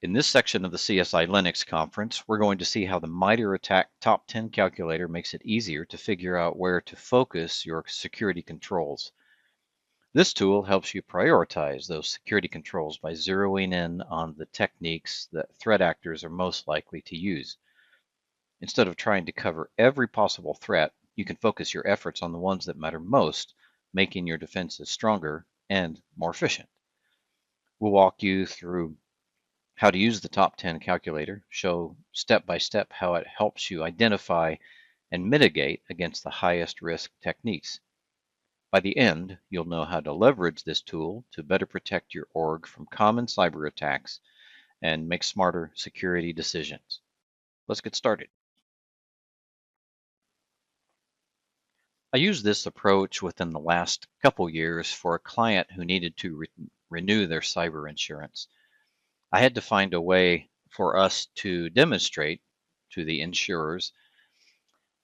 In this section of the CSI Linux conference, we're going to see how the MITRE ATT&CK Top 10 calculator makes it easier to figure out where to focus your security controls. This tool helps you prioritize those security controls by zeroing in on the techniques that threat actors are most likely to use. Instead of trying to cover every possible threat, you can focus your efforts on the ones that matter most, making your defenses stronger and more efficient. We'll walk you through how to use the Top 10 calculator, show step by step how it helps you identify and mitigate against the highest risk techniques. By the end, you'll know how to leverage this tool to better protect your org from common cyber attacks and make smarter security decisions. Let's get started. I used this approach within the last couple years for a client who needed to renew their cyber insurance. I had to find a way for us to demonstrate to the insurers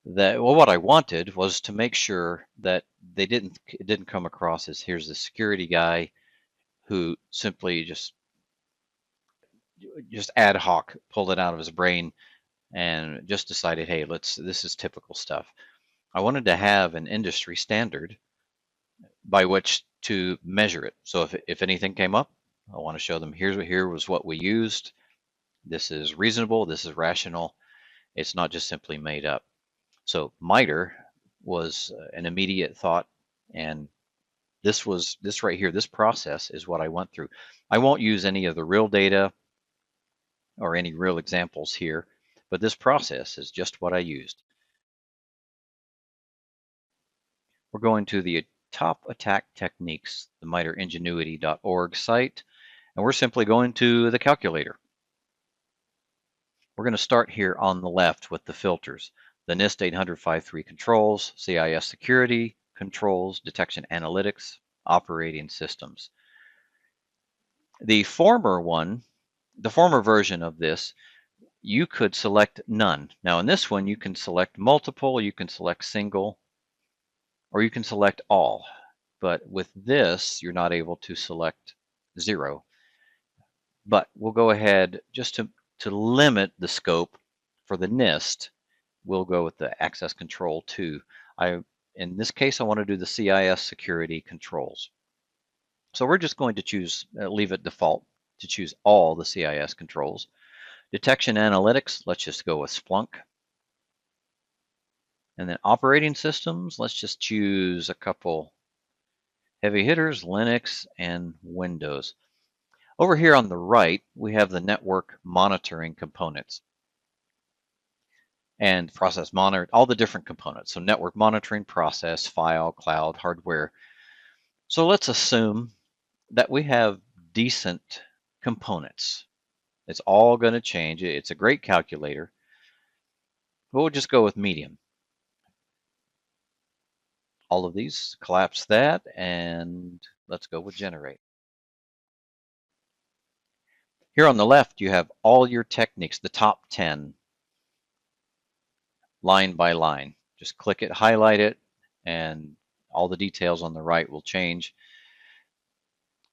that, well, what I wanted was to make sure that it didn't come across as here's the security guy who simply just ad hoc pulled it out of his brain and just decided, hey, this is typical stuff. I wanted to have an industry standard by which to measure it. So if anything came up, I want to show them here was what we used. This is reasonable. This is rational. It's not just simply made up. So MITRE was an immediate thought, and this right here, this process is what I went through. I won't use any of the real data or any real examples here, but this process is just what I used. We're going to the Top Attack Techniques, the mitreingenuity.org site, and we're simply going to the calculator. We're going to start here on the left with the filters, the NIST 800-53 controls, CIS security, controls, detection analytics, operating systems. The former version of this, you could select none. Now in this one, you can select multiple, you can select single, or you can select all. But with this, you're not able to select 0. But we'll go ahead, just to limit the scope for the NIST, we'll go with the access control 2. In this case, I want to do the CIS security controls. So we're just going to choose, leave it default to choose all the CIS controls. Detection analytics, let's just go with Splunk. And then operating systems, let's just choose a couple heavy hitters, Linux and Windows. Over here on the right, we have the network monitoring components and process monitor, all the different components. So network monitoring, process, file, cloud, hardware. So let's assume that we have decent components. It's all going to change. It's a great calculator. But we'll just go with medium. All of these, collapse that, and let's go with generate. Here on the left, you have all your techniques, the top 10, line by line. Just click it, highlight it, and all the details on the right will change.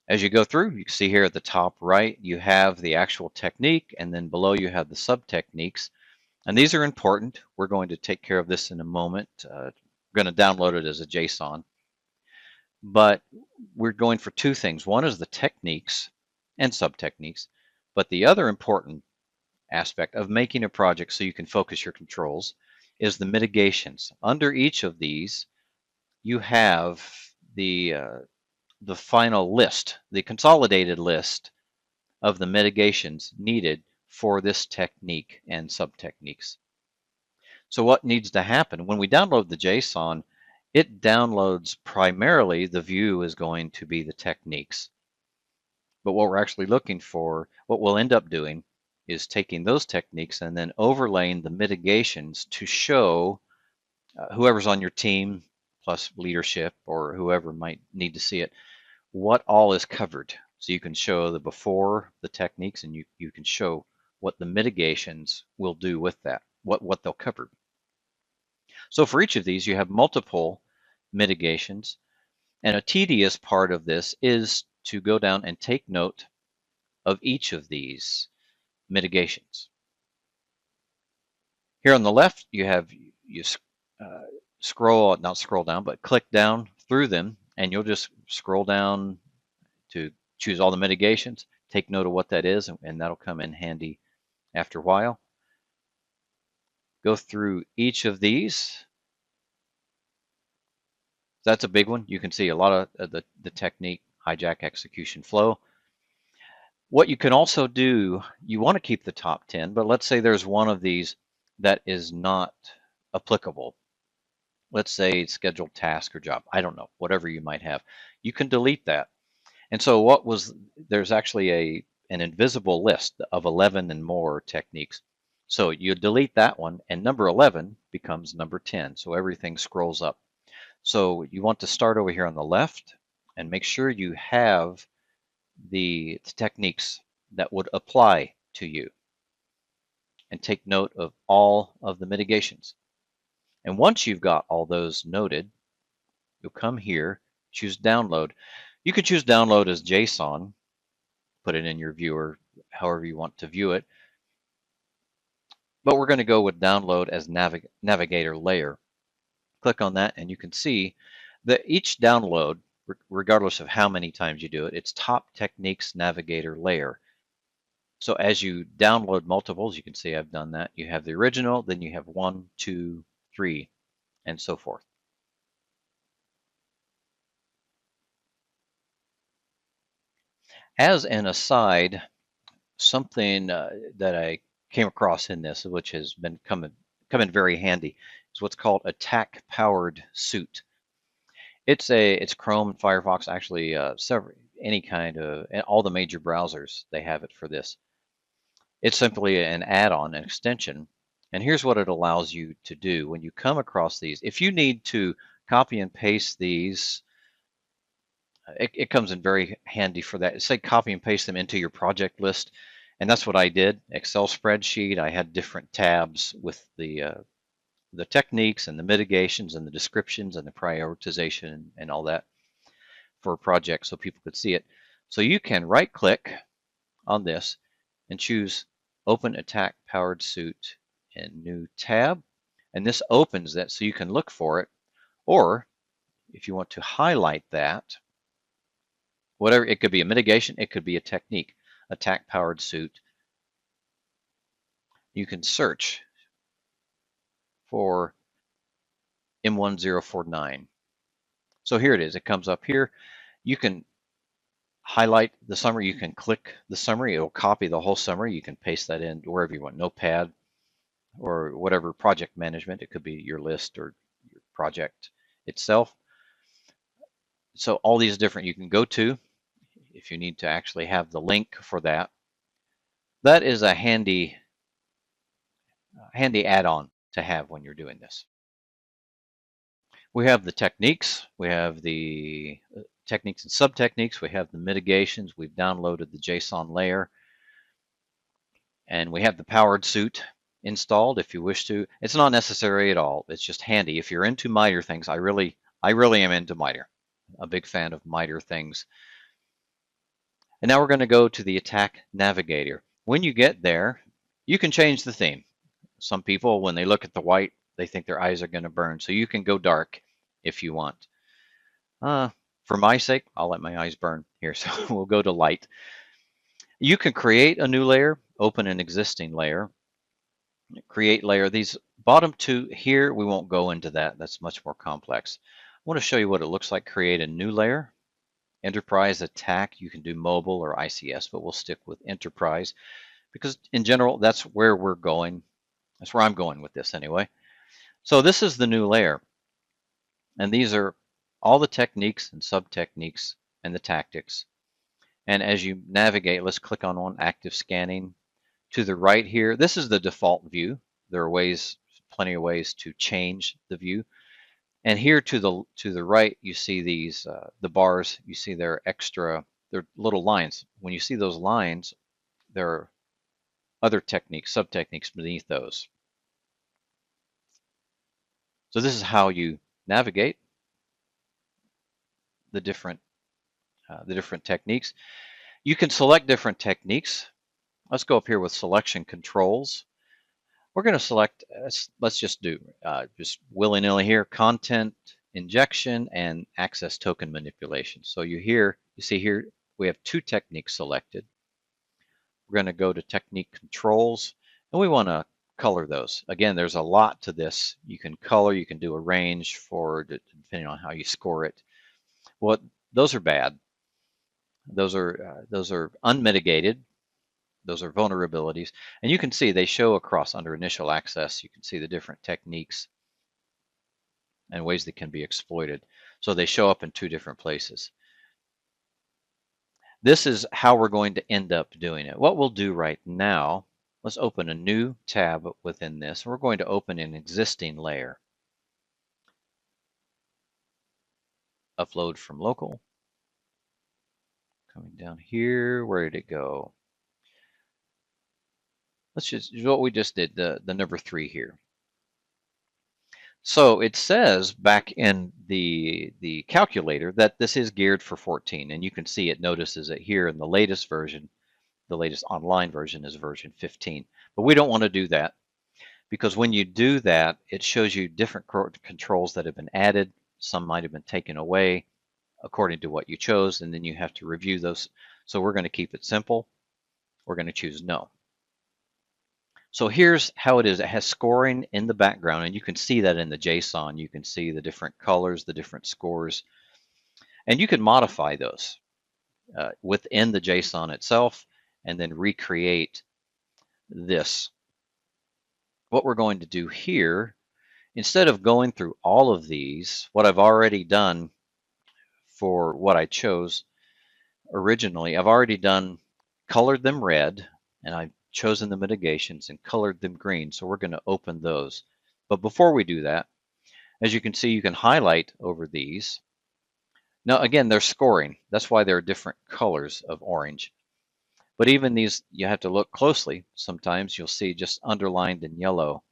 As you go through, you can see here at the top right, you have the actual technique, and then below you have the sub-techniques. And these are important. We're going to take care of this in a moment. We're going to download it as a JSON. But we're going for two things. One is the techniques and sub-techniques. But the other important aspect of making a project so you can focus your controls is the mitigations. Under each of these, you have the final list, the consolidated list of the mitigations needed for this technique and sub-techniques. So what needs to happen? When we download the JSON, it downloads primarily, the view is going to be the techniques. But what we're actually looking for, what we'll end up doing, is taking those techniques and then overlaying the mitigations to show whoever's on your team, plus leadership or whoever might need to see it, what all is covered. So you can show the before, the techniques, and you can show what the mitigations will do with that, what they'll cover. So for each of these, you have multiple mitigations. And a tedious part of this is to go down and take note of each of these. mitigations. Here on the left, you have not scroll down, but click down through them, and you'll just scroll down to choose all the mitigations. Take note of what that is, and that'll come in handy after a while. Go through each of these. That's a big one. You can see a lot of the technique, hijack, execution, flow. What you can also do, you want to keep the top 10, but let's say there's one of these that is not applicable. Let's say scheduled task or job. I don't know, whatever you might have. You can delete that. And so there's actually an invisible list of 11 and more techniques. So you delete that one, and number 11 becomes number 10. So everything scrolls up. So you want to start over here on the left and make sure you have the techniques that would apply to you, and take note of all of the mitigations. And once you've got all those noted, you'll come here, choose download. You could choose download as JSON, put it in your viewer, however you want to view it. But we're going to go with download as Navigator layer. Click on that, and you can see that each download, regardless of how many times you do it, it's top techniques Navigator layer. So as you download multiples, you can see I've done that. You have the original, then you have 1, 2, 3, and so forth. As an aside, something that I came across in this, which has been coming very handy, is what's called AttackPoweredSuit. It's Chrome and Firefox, actually any kind of, all the major browsers, they have it for this. It's simply an add-on, an extension. And here's what it allows you to do when you come across these. If you need to copy and paste these, it comes in very handy for that. Say copy and paste them into your project list. And that's what I did. Excel spreadsheet, I had different tabs with the techniques and the mitigations and the descriptions and the prioritization and all that for a project so people could see it. So you can right click on this and choose Open AttackPoweredSuit in New Tab. And this opens that so you can look for it. Or if you want to highlight that, whatever, it could be a mitigation, it could be a technique, AttackPoweredSuit. You can search for M1049. So here it is. It comes up here. You can highlight the summary. You can click the summary. It will copy the whole summary. You can paste that in wherever you want, Notepad or whatever project management. It could be your list or your project itself. So all these different you can go to if you need to actually have the link for that. That is a handy add-on to have when you're doing this. We have the techniques. We have the techniques and sub-techniques. We have the mitigations. We've downloaded the JSON layer. And we have the powered suit installed if you wish to. It's not necessary at all. It's just handy. If you're into MITRE things, I really am into MITRE. A big fan of MITRE things. And now we're going to go to the Attack Navigator. When you get there, you can change the theme. Some people, when they look at the white, they think their eyes are going to burn. So you can go dark if you want. For my sake, I'll let my eyes burn here. So we'll go to light. You can create a new layer, open an existing layer, create layer. These bottom two here, we won't go into that. That's much more complex. I want to show you what it looks like. Create a new layer. Enterprise attack, you can do mobile or ICS, but we'll stick with enterprise because in general, that's where we're going. That's where I'm going with this anyway. So this is the new layer. And these are all the techniques and sub-techniques and the tactics. And as you navigate, let's click on one, active scanning. To the right here, this is the default view. There are ways, plenty of ways to change the view. And here to the right, you see these the bars. You see they're little lines. When you see those lines, there are other techniques, sub-techniques beneath those. So this is how you navigate the different techniques. You can select different techniques. Let's go up here with selection controls. We're going to select, let's just do just willy-nilly here, content injection and access token manipulation. So you see here, we have two techniques selected. We're going to go to technique controls, and we want to color those. Again, there's a lot to this. You can color, you can do a range for, depending on how you score it. Well, those are bad. Those are unmitigated. Those are vulnerabilities. And you can see they show across under initial access. You can see the different techniques and ways that can be exploited. So they show up in two different places. This is how we're going to end up doing it. What we'll do right now, let's open a new tab within this. We're going to open an existing layer. Upload from local. Coming down here, where did it go? Let's just what we just did, the number 3 here. So it says back in the calculator that this is geared for 14, and you can see it notices it here in the latest version. The latest online version is version 15. But we don't want to do that, because when you do that, it shows you different controls that have been added. Some might have been taken away according to what you chose, and then you have to review those. So we're going to keep it simple. We're going to choose no. So here's how it is. It has scoring in the background, and you can see that in the Json. You can see the different colors, the different scores, and you can modify those within the Json itself and then recreate this. What we're going to do here, instead of going through all of these, what I've already done for what I chose originally, I've already colored them red, and I've chosen the mitigations and colored them green. So we're going to open those. But before we do that, as you can see, you can highlight over these. Now, again, they're scoring. That's why there are different colors of orange. But even these, you have to look closely. Sometimes you'll see just underlined in yellow.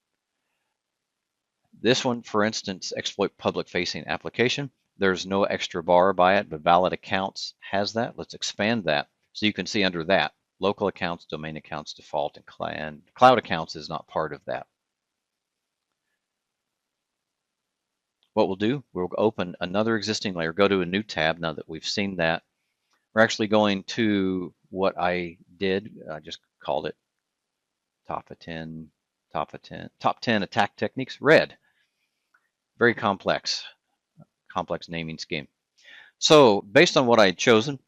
This one, for instance, exploit public-facing application. There's no extra bar by it, but valid accounts has that. Let's expand that. So you can see under that, local accounts, domain accounts, default, and cloud accounts is not part of that. What we'll do, we'll open another existing layer, go to a new tab now that we've seen that. We're actually going to what I did, I just called it top 10 attack techniques, red. Very complex naming scheme. So based on what I had chosen,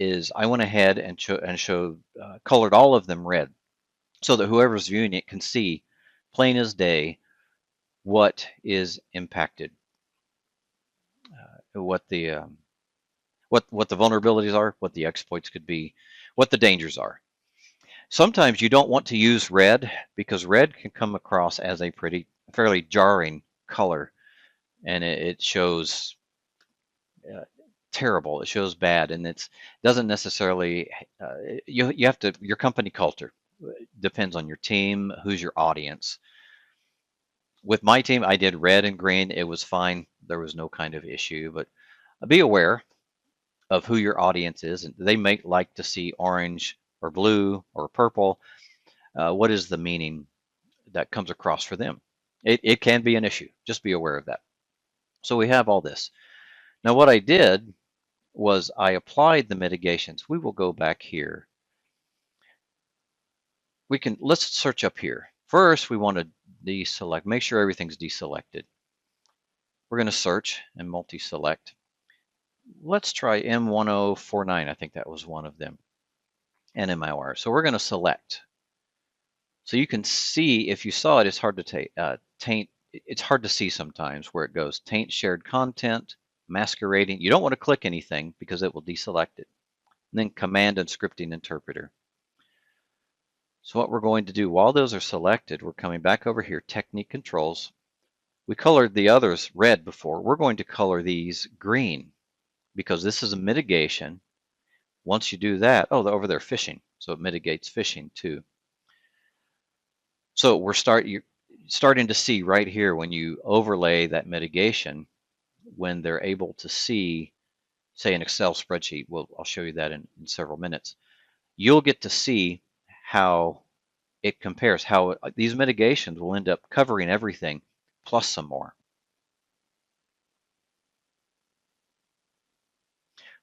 is I went ahead and colored all of them red, so that whoever's viewing it can see plain as day what is impacted, what the vulnerabilities are, what the exploits could be, what the dangers are. Sometimes you don't want to use red, because red can come across as a fairly jarring color, and it shows terrible. It shows bad, and it doesn't necessarily. You have to, your company culture depends on your team, who's your audience. With my team, I did red and green. It was fine. There was no kind of issue, but be aware of who your audience is, and they may like to see orange or blue or purple. What is the meaning that comes across for them? It can be an issue. Just be aware of that. So we have all this. Now what I did was I applied the mitigations. We will go back here. Let's search up here. First, we want to deselect, make sure everything's deselected. We're going to search and multi-select. Let's try M1049. I think that was one of them. And MIR. So we're going to select. So you can see, if you saw it, it's hard to taint. It's hard to see sometimes where it goes. Taint shared content, masquerading. You don't want to click anything because it will deselect it. And then command and scripting interpreter. So what we're going to do, while those are selected, we're coming back over here, technique controls. We colored the others red before. We're going to color these green, because this is a mitigation. Once you do that, oh, over there, phishing. So it mitigates phishing too. So you're starting to see right here, when you overlay that mitigation, when they're able to see, say, an Excel spreadsheet. I'll show you that in several minutes. you'll get to see how it compares, how these mitigations will end up covering everything plus some more.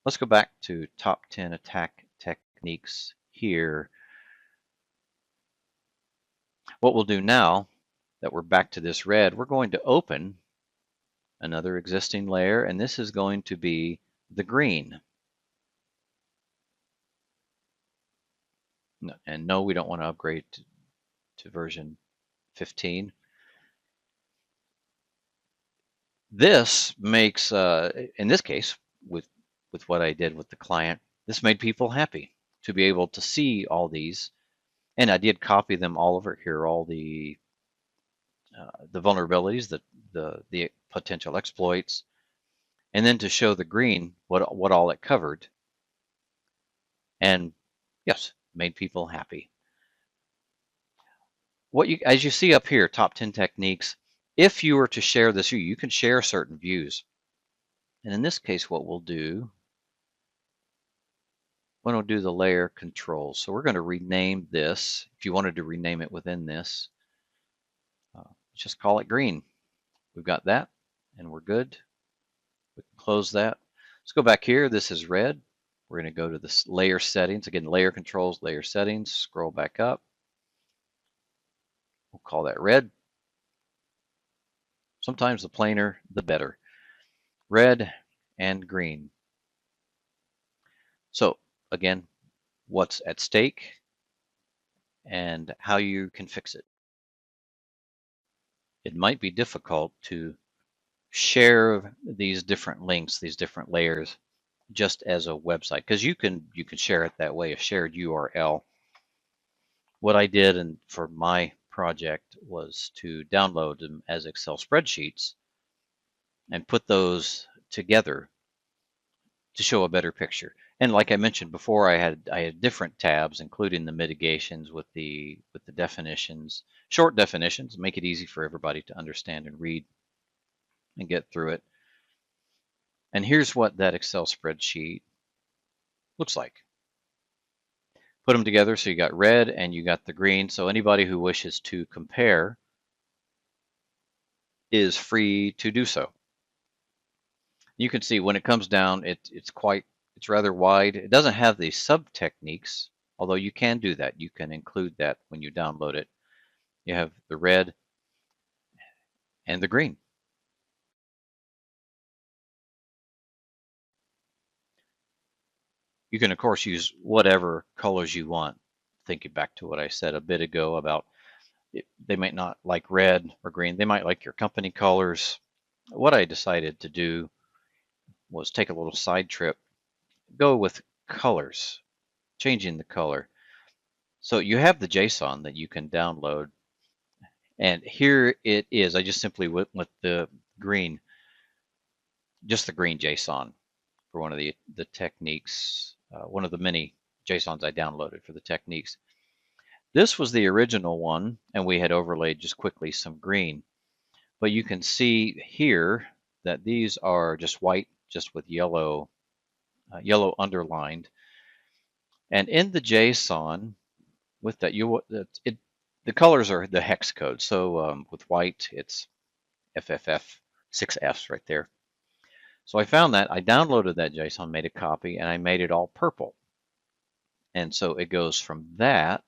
Let's go back to top 10 attack techniques here. What we'll do now that we're back to this red, we're going to open another existing layer, and this is going to be the green. And no, we don't want to upgrade to version 15. This makes, in this case, with what I did with the client, this made people happy to be able to see all these. And I did copy them all over here, all the vulnerabilities, the potential exploits, and then to show the green what all it covered. And yes, made people happy. As you see up here, top 10 techniques, if you were to share this view, you can share certain views. And in this case, what we'll do, we'll do the layer controls. So we're going to rename this. If you wanted to rename it within this, just call it green. We've got that, and we're good. We can close that. Let's go back here. This is red. We're going to go to this layer settings. Again, layer controls, layer settings. Scroll back up. We'll call that red. Sometimes the plainer, the better. Red and green. So again, what's at stake and how you can fix it. It might be difficult to share these different links, these different layers, just as a website, because you can share it that way, a shared URL. What I did and for my project was to download them as Excel spreadsheets and put those together to show a better picture. And like I mentioned before, I had different tabs, including the mitigations with the definitions, short definitions, make it easy for everybody to understand and read and get through it. And here's what that Excel spreadsheet looks like. Put them together, so you got red and you got the green. So anybody who wishes to compare is free to do so. You can see when it comes down, it's rather wide. It doesn't have the sub techniques, although you can do that. You can include that when you download it. You have the red and the green. You can, of course, use whatever colors you want. Thinking back to what I said a bit ago about they might not like red or green. They might like your company colors. What I decided to do was take a little side trip, go with colors, changing the color. So you have the JSON that you can download. And here it is. I just simply went with the green, just the green JSON for one of the techniques, one of the many JSONs I downloaded for the techniques. This was the original one, and we had overlaid just quickly some green. But you can see here that these are just white, just with yellow, yellow underlined. And in the JSON, with that, the colors are the hex code. So with white, it's FFF, 6 Fs right there. So I found that, I downloaded that JSON, made a copy, and I made it all purple. And so it goes from that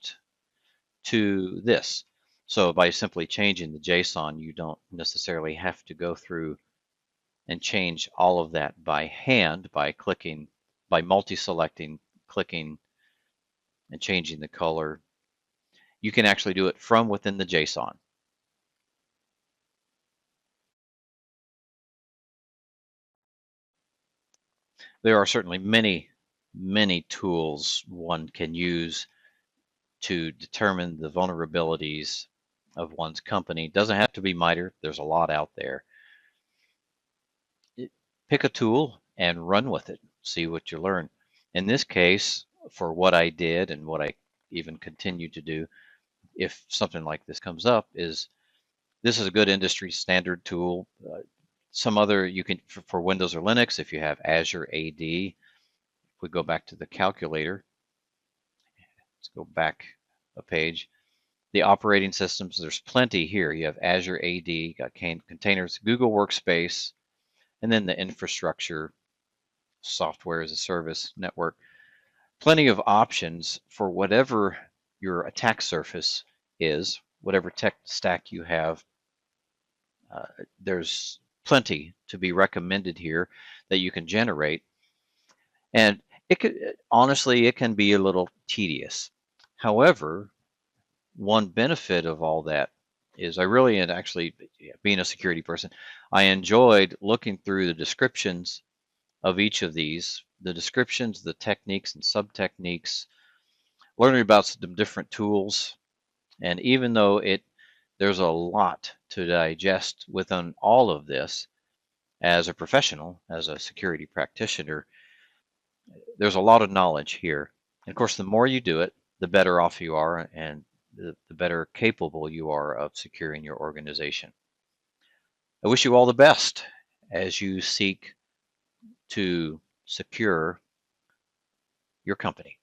to this. So by simply changing the JSON, you don't necessarily have to go through and change all of that by hand, by clicking, by multi-selecting, clicking, and changing the color. You can actually do it from within the JSON. There are certainly many, many tools one can use to determine the vulnerabilities of one's company. It doesn't have to be MITRE. There's a lot out there. Pick a tool and run with it. See what you learn. In this case, for what I did and what I even continue to do, if something like this comes up, this is a good industry standard tool. Some other, you can, for Windows or Linux, if you have Azure AD, we go back to the calculator. Let's go back a page. The operating systems, there's plenty here. You have Azure AD, got containers, Google Workspace, and then the infrastructure, software as a service network. Plenty of options for whatever your attack surface is, whatever tech stack you have. There's plenty to be recommended here that you can generate. And it could, honestly, it can be a little tedious. However, one benefit of all that is I really, and actually being a security person, I enjoyed looking through the descriptions of each of these, the descriptions, the techniques and sub-techniques, learning about some different tools. And even though there's a lot to digest within all of this, as a professional, as a security practitioner, there's a lot of knowledge here. And of course, the more you do it, the better off you are and the better capable you are of securing your organization. I wish you all the best as you seek to secure your company.